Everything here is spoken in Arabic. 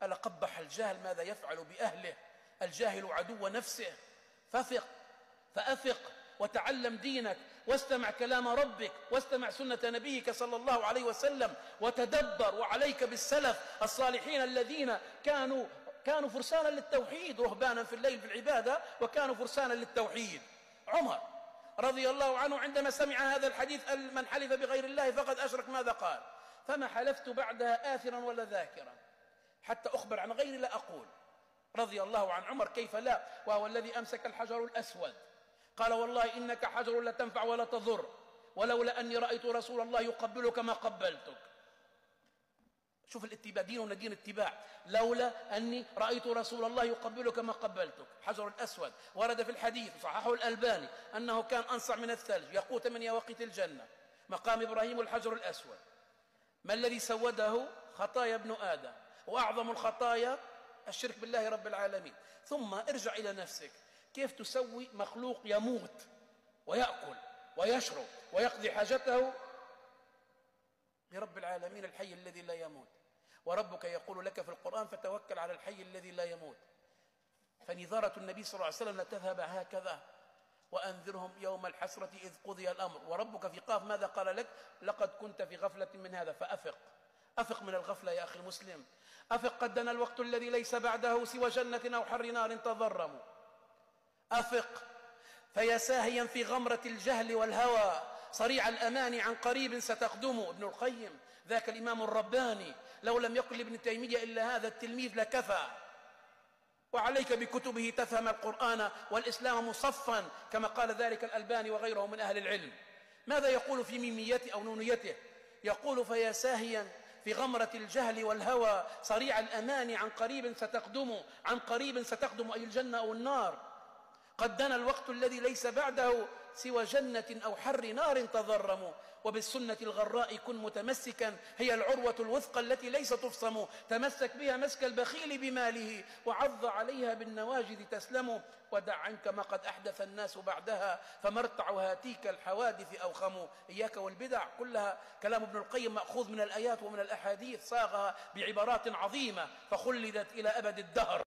ألا قبح الجهل ماذا يفعل بأهله؟ الجاهل عدو نفسه. فأفق وتعلم دينك، واستمع كلام ربك، واستمع سنة نبيك صلى الله عليه وسلم، وتدبر. وعليك بالسلف الصالحين الذين كانوا فرسانا للتوحيد، رهبانا في الليل في العبادة وكانوا فرسانا للتوحيد. عمر رضي الله عنه عندما سمع هذا الحديث من حلف بغير الله فقد أشرك ماذا قال؟ فما حلفت بعدها آثرا ولا ذاكرا حتى أخبر عن غيري لا أقول. رضي الله عن عمر، كيف لا، وهو الذي أمسك الحجر الأسود قال والله إنك حجر لا تنفع ولا تضر، ولولا أني رأيت رسول الله يقبلك ما قبلتك. شوف الاتباع، ديننا دين اتباع. لولا أني رأيت رسول الله يقبلك ما قبلتك. حجر الأسود ورد في الحديث صححه الألباني أنه كان أنصع من الثلج، يقوت من يواقيت الجنة. مقام إبراهيم الحجر الأسود. ما الذي سوده؟ خطايا ابن آدم، وأعظم الخطايا الشرك بالله رب العالمين. ثم ارجع إلى نفسك، كيف تسوي مخلوق يموت ويأكل ويشرب ويقضي حاجته لرب العالمين الحي الذي لا يموت؟ وربك يقول لك في القرآن فتوكل على الحي الذي لا يموت. فنظارة النبي صلى الله عليه وسلم لا تذهب هكذا. وأنذرهم يوم الحسرة إذ قضي الأمر. وربك في قاف ماذا قال لك؟ لقد كنت في غفلة من هذا فأفق. أفق من الغفلة يا أخي المسلم. أفق، قد دنا الوقت الذي ليس بعده سوى جنة أو حر نار تضرموا. أفق فيا ساهيا في غمرة الجهل والهوى، صريع الأمان عن قريب ستقدم. ابن القيم ذاك الإمام الرباني لو لم يقل لابن تيمية إلا هذا التلميذ لكفى. وعليك بكتبه تفهم القرآن والإسلام مصفا كما قال ذلك الألباني وغيره من أهل العلم. ماذا يقول في ميميته أو نونيته؟ يقول فيا ساهيا في غمرة الجهل والهوى، صريع الأمان عن قريب ستقدم. عن قريب ستقدم أي الجنة أو النار. قد دنا الوقت الذي ليس بعده سوى جنة أو حر نار تضرم. وبالسنة الغراء كن متمسكا، هي العروة الوثقى التي ليس تفصم. تمسك بها مسك البخيل بماله، وعض عليها بالنواجذ تسلم. ودع عنك ما قد أحدث الناس بعدها، فمرتع هاتيك الحوادث أوخم. إياك والبدع، كلها كلام ابن القيم مأخوذ من الآيات ومن الأحاديث، صاغها بعبارات عظيمة فخلدت إلى أبد الدهر.